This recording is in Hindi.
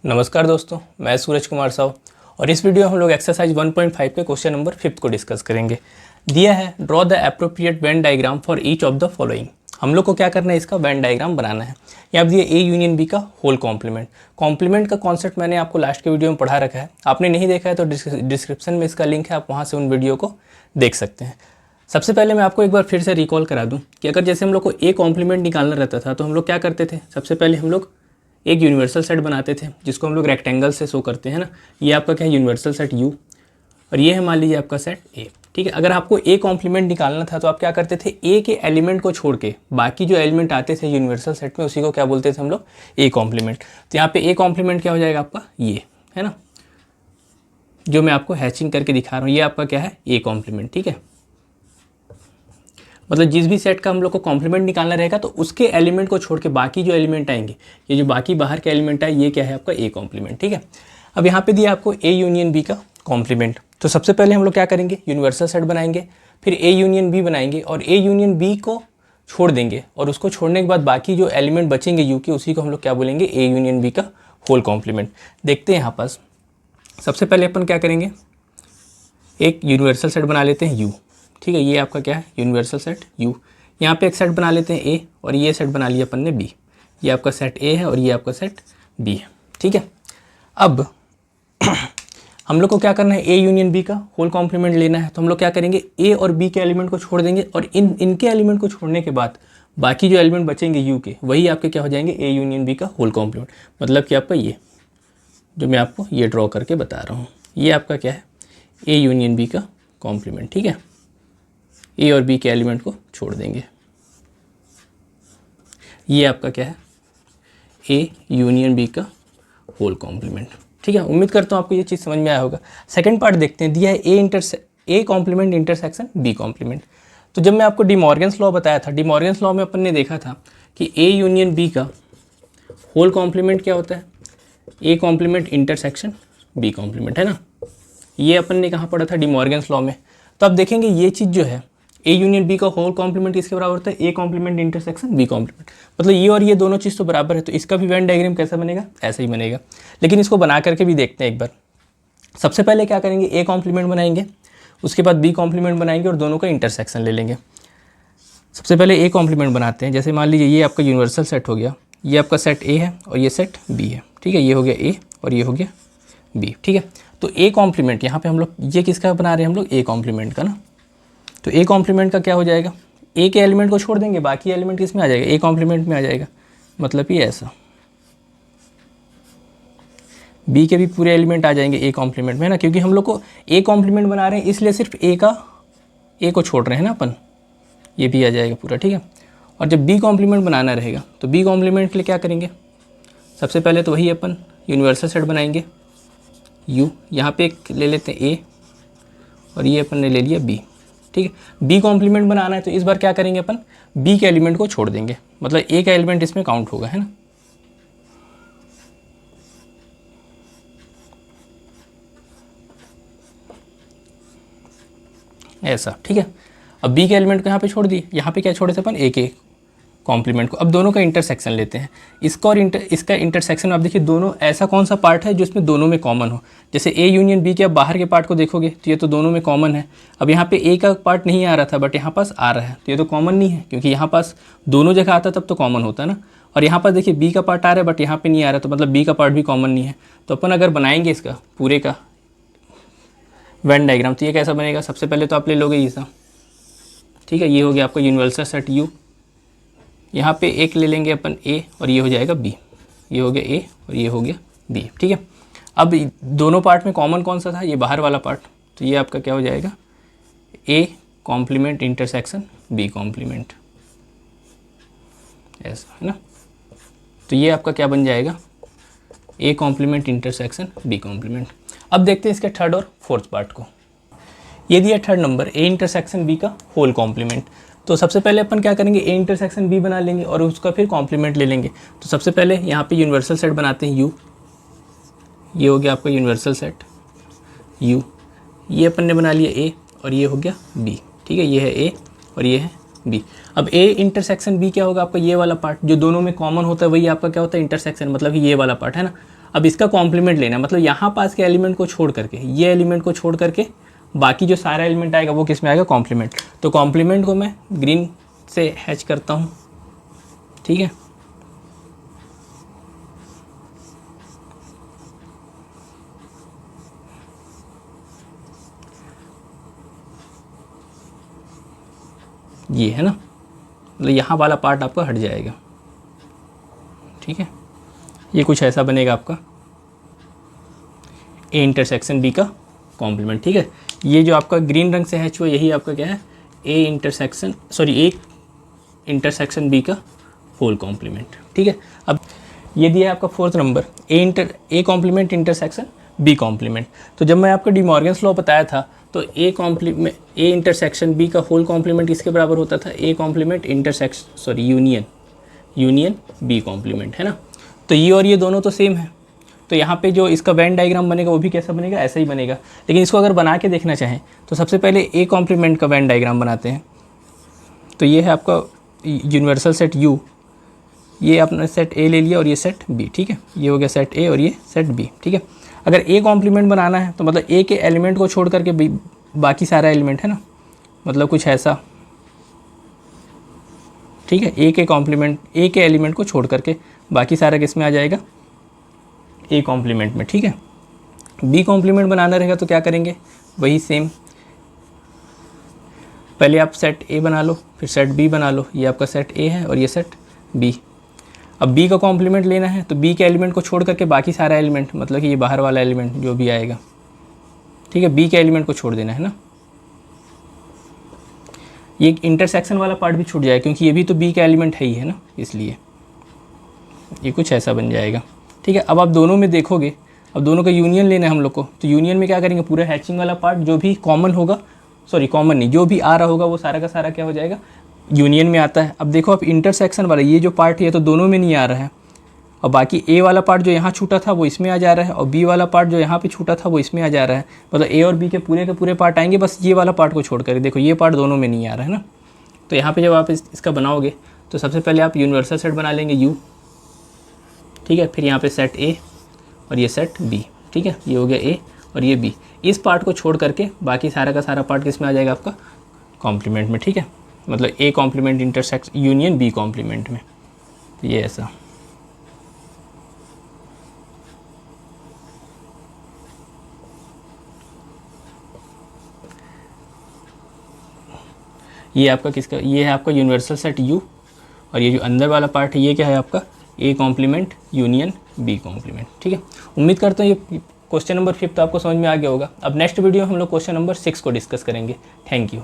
नमस्कार दोस्तों, मैं सूरज कुमार साव और इस वीडियो में हम लोग एक्सरसाइज 1.5 के क्वेश्चन नंबर 5 को डिस्कस करेंगे। दिया है draw the appropriate Venn diagram for each of the following. हम लोग को क्या करना है, इसका वेन डायग्राम बनाना है। यहाँ पर दिया ए यूनियन बी का होल कॉम्प्लीमेंट। कॉम्प्लीमेंट का कॉन्सेप्ट मैंने आपको लास्ट के वीडियो में पढ़ा रखा है, आपने नहीं देखा है तो डिस्क्रिप्शन में इसका लिंक है, आप वहाँ से उन वीडियो को देख सकते हैं। सबसे पहले मैं आपको एक बार फिर से रिकॉल करा दूं कि अगर जैसे हम लोग को ए कॉम्प्लीमेंट निकालना रहता था तो हम लोग क्या करते थे, सबसे पहले हम लोग एक यूनिवर्सल सेट बनाते थे जिसको हम लोग रेक्टेंगल से शो करते हैं ना। ये आपका क्या है, यूनिवर्सल सेट यू, और ये है मान लीजिए आपका सेट ए। ठीक है, अगर आपको ए कॉम्प्लीमेंट निकालना था तो आप क्या करते थे, ए के एलिमेंट को छोड़ के बाकी जो एलिमेंट आते थे यूनिवर्सल सेट में उसी को क्या बोलते थे हम लोग, ए कॉम्प्लीमेंट। तो यहाँ पे ए कॉम्प्लीमेंट क्या हो जाएगा आपका, ये है ना, जो मैं आपको हैचिंग करके दिखा रहा हूँ, ये आपका क्या है, ए कॉम्प्लीमेंट। ठीक है, मतलब जिस भी सेट का हम लोग को कॉम्प्लीमेंट निकालना रहेगा तो उसके एलिमेंट को छोड़ के बाकी जो एलिमेंट आएंगे, ये जो बाकी बाहर के एलिमेंट है, ये क्या है आपका ए कॉम्प्लीमेंट। ठीक है, अब यहाँ पे दिया आपको ए यूनियन बी का कॉम्प्लीमेंट। तो सबसे पहले हम लोग क्या करेंगे, यूनिवर्सल सेट बनाएंगे, फिर ए यूनियन बी बनाएंगे और ए यूनियन बी को छोड़ देंगे और उसको छोड़ने के बाद बाकी जो एलिमेंट बचेंगे यू के, उसी को हम लोग क्या बोलेंगे, ए यूनियन बी का होल कॉम्प्लीमेंट। देखते हैं यहाँ पास, सबसे पहले अपन क्या करेंगे, एक यूनिवर्सल सेट बना लेते हैं यू। ठीक है, ये आपका क्या है, यूनिवर्सल सेट यू। यहाँ पे एक सेट बना लेते हैं ए और ये सेट बना लिया अपन ने बी। ये आपका सेट ए है और ये आपका सेट बी है। ठीक है, अब हम लोग को क्या करना है, ए यूनियन बी का होल कॉम्प्लीमेंट लेना है। तो हम लोग क्या करेंगे, ए और बी के एलिमेंट को छोड़ देंगे और इनके एलिमेंट को छोड़ने के बाद बाकी जो एलिमेंट बचेंगे यू के, वही आपके क्या हो जाएंगे, ए यूनियन बी का होल कॉम्प्लीमेंट। मतलब कि आपका ये जो मैं आपको ये ड्रॉ करके बता रहा हूँ, ये आपका क्या है, ए यूनियन बी का कॉम्प्लीमेंट। ठीक है, ए और बी के एलिमेंट को छोड़ देंगे, ये आपका क्या है, ए यूनियन बी का होल कॉम्प्लीमेंट। ठीक है, उम्मीद करता हूँ आपको ये चीज़ समझ में आया होगा। सेकंड पार्ट देखते हैं, दिया है A complement intersection B complement. तो जब मैं आपको डी मॉर्गन्स लॉ बताया था, डी मॉर्गन्स लॉ में अपन ने देखा था कि ए यूनियन बी का होल कॉम्प्लीमेंट क्या होता है, A complement intersection B complement, है ना। ये अपन ने कहाँ पढ़ा था, डी मॉर्गन्स लॉ में। तो अब देखेंगे ये चीज़ जो है, ए यूनियन बी का होल कॉम्प्लीमेंट किसके बराबर होता है, A complement intersection B complement. मतलब ये और ये दोनों चीज़ तो बराबर है, तो इसका भी वेन डायग्राम कैसा बनेगा, ऐसा ही बनेगा। लेकिन इसको बना करके भी देखते हैं एक बार। सबसे पहले क्या करेंगे, ए कॉम्प्लीमेंट बनाएंगे, उसके बाद बी कॉम्प्लीमेंट बनाएंगे और दोनों का इंटरसेक्शन ले लेंगे। सबसे पहले ए कॉम्प्लीमेंट बनाते हैं। जैसे मान लीजिए ये आपका यूनिवर्सल सेट हो गया, ये आपका सेट ए है और ये सेट बी है। ठीक है, ये हो गया ए और ये हो गया बी। ठीक है, तो ए कॉम्प्लीमेंट यहाँ पे हम लोग ये किसका बना रहे हैं, हम लोग ए कॉम्प्लीमेंट का ना। तो ए कॉम्प्लीमेंट का क्या हो जाएगा, ए के एलिमेंट को छोड़ देंगे, बाकी एलिमेंट किस में आ जाएगा, ए कॉम्प्लीमेंट में आ जाएगा। मतलब ये ऐसा, बी के भी पूरे एलिमेंट आ जाएंगे ए कॉम्प्लीमेंट में, है ना, क्योंकि हम लोग को ए कॉम्प्लीमेंट बना रहे हैं इसलिए सिर्फ ए को छोड़ रहे हैं ना अपन, ये भी आ जाएगा पूरा। ठीक है, और जब बी कॉम्प्लीमेंट बनाना रहेगा तो बी कॉम्प्लीमेंट के लिए क्या करेंगे, सबसे पहले तो वही अपन यूनिवर्सल सेट बनाएंगे यू। यहाँ पे एक ले लेते हैं ए और ये अपन ने ले लिया बी। ठीक है, बी कॉम्प्लीमेंट बनाना है तो इस बार क्या करेंगे अपन, बी के एलिमेंट को छोड़ देंगे, मतलब ए का एलिमेंट इसमें काउंट होगा, है ना। ऐसा, ठीक है। अब बी के एलिमेंट को यहाँ पे छोड़ दिए, यहाँ पे क्या छोड़े थे अपन, ए के कॉम्प्लीमेंट को। अब दोनों का इंटरसेक्शन लेते हैं, इसका और इसका इंटरसेक्शन। आप देखिए दोनों, ऐसा कौन सा पार्ट है जो इसमें दोनों में कॉमन हो। जैसे ए यूनियन बी के अब बाहर के पार्ट को देखोगे तो ये तो दोनों में कॉमन है। अब यहाँ पे ए का पार्ट नहीं आ रहा था बट यहाँ पास आ रहा है, तो ये तो कॉमन नहीं है, क्योंकि यहाँ पास दोनों जगह आता तब तो कॉमन होता है ना। और यहाँ पास देखिए बी का पार्ट आ रहा है बट यहाँ पे नहीं आ रहा, तो मतलब बी का पार्ट भी कॉमन नहीं है। तो अपन अगर बनाएंगे इसका पूरे का वेन डायग्राम तो ये कैसा बनेगा, सबसे पहले तो आप ले लोगे ये सा। ठीक है, ये हो गया आपका यूनिवर्सल सेट यू, यहाँ पे एक ले लेंगे अपन ए और ये हो जाएगा बी। ये हो गया ए और ये हो गया बी। ठीक है, अब दोनों पार्ट में कॉमन कौन सा था, ये बाहर वाला पार्ट, तो ये आपका क्या हो जाएगा, A complement intersection B complement, ऐसा है ना। तो ये आपका क्या बन जाएगा, A complement intersection B complement. अब देखते हैं इसके थर्ड और फोर्थ पार्ट को। ये दिया third number, A intersection B का होल कॉम्प्लीमेंट। तो सबसे पहले अपन क्या करेंगे, ए इंटरसेक्शन बी बना लेंगे और उसका फिर कॉम्प्लीमेंट ले लेंगे। तो सबसे पहले यहाँ पे यूनिवर्सल सेट बनाते हैं यू। ये हो गया आपका यूनिवर्सल सेट यू, ये अपन ने बना लिया ए और ये हो गया बी। ठीक है, ये है ए और ये है बी। अब ए इंटरसेक्शन बी क्या होगा, आपका ये वाला पार्ट जो दोनों में कॉमन होता है वही आपका क्या होता है, इंटरसेक्शन, मतलब कि ये वाला पार्ट है ना। अब इसका कॉम्प्लीमेंट लेना, मतलब यहाँ पास के एलिमेंट को छोड़ करके, ये एलिमेंट को छोड़ करके बाकी जो सारा एलिमेंट आएगा वो किस में आएगा, कॉम्प्लीमेंट। तो कॉम्प्लीमेंट को मैं ग्रीन से हैच करता हूँ, ठीक है। ये है ना, मतलब यहाँ वाला पार्ट आपका हट जाएगा, ठीक है। ये कुछ ऐसा बनेगा आपका ए इंटरसेक्शन बी का कॉम्प्लीमेंट, ठीक है। ये जो आपका ग्रीन रंग से हैच हुआ यही आपका क्या है, ए इंटरसेक्शन बी का होल कॉम्प्लीमेंट, ठीक है। अब ये दिया है आपका fourth number, A complement intersection B complement. तो जब मैं आपका डिमॉर्गन्स लॉ बताया था तो ए इंटरसेक्शन बी का होल कॉम्प्लीमेंट किसके बराबर होता था, A complement union B complement, है ना। तो ये और ये दोनों तो सेम है, तो यहाँ पे जो इसका वेन डायग्राम बनेगा वो भी कैसा बनेगा, ऐसा ही बनेगा। लेकिन इसको अगर बना के देखना चाहें तो सबसे पहले ए कॉम्प्लीमेंट का वेन डायग्राम बनाते हैं। तो ये है आपका यूनिवर्सल सेट U, ये आपने सेट A ले लिया और ये सेट B, ठीक है। ये हो गया सेट A और ये सेट B, ठीक है। अगर ए कॉम्प्लीमेंट बनाना है तो मतलब ए के एलिमेंट को छोड़ करके बाकी सारा एलिमेंट, है ना, मतलब कुछ ऐसा, ठीक है। ए के एलिमेंट को छोड़ करके बाकी सारा किस में आ जाएगा, ए कॉम्प्लीमेंट में, ठीक है। बी कॉम्प्लीमेंट बनाना रहेगा तो क्या करेंगे, वही सेम, पहले आप सेट ए बना लो, फिर सेट बी बना लो। ये आपका सेट ए है और ये सेट बी। अब बी का कॉम्प्लीमेंट लेना है तो बी के एलिमेंट को छोड़ करके बाकी सारा एलिमेंट, मतलब कि ये बाहर वाला एलिमेंट जो भी आएगा, ठीक है, बी के एलिमेंट को छोड़ देना है ना। ये इंटरसेक्शन वाला पार्ट भी छूट जाएगा क्योंकि ये भी तो बी का एलिमेंट है ही, है ना, इसलिए ये कुछ ऐसा बन जाएगा, ठीक है। अब आप दोनों में देखोगे, अब दोनों का यूनियन लेना है हम लोग को, तो यूनियन में क्या करेंगे, पूरा हैचिंग वाला पार्ट जो भी कॉमन होगा, सॉरी कॉमन नहीं, जो भी आ रहा होगा वो सारा का सारा क्या हो जाएगा, यूनियन में आता है। अब देखो आप इंटरसेक्शन वाला ये जो पार्ट है तो दोनों में नहीं आ रहा है, और बाकी ए वाला पार्ट जो यहाँ छूटा था वो इसमें आ जा रहा है, और बी वाला पार्ट जो यहाँ पे छूटा था वो इसमें आ जा रहा है। मतलब ए और बी के पूरे पार्ट आएंगे, बस ये वाला पार्ट को छोड़ कर, देखो ये पार्ट दोनों में नहीं आ रहा है ना। तो यहाँ पे जब आप इसका बनाओगे तो सबसे पहले आप यूनिवर्सल सेट बना लेंगे U, ठीक है। फिर यहाँ पे सेट A और ये सेट B, ठीक है। ये हो गया A और ये B। इस पार्ट को छोड़ करके बाकी सारा का सारा पार्ट किस में आ जाएगा, आपका कॉम्प्लीमेंट में, ठीक है। मतलब A complement intersect union B complement में, तो ये ऐसा। ये आपका किसका, ये है आपका यूनिवर्सल सेट U, और ये जो अंदर वाला पार्ट है ये क्या है आपका, A complement union B complement, ठीक है। उम्मीद करता हूँ ये क्वेश्चन नंबर 5 आपको समझ में आ गया होगा। अब नेक्स्ट वीडियो में हम लोग क्वेश्चन नंबर 6 को डिस्कस करेंगे। Thank you.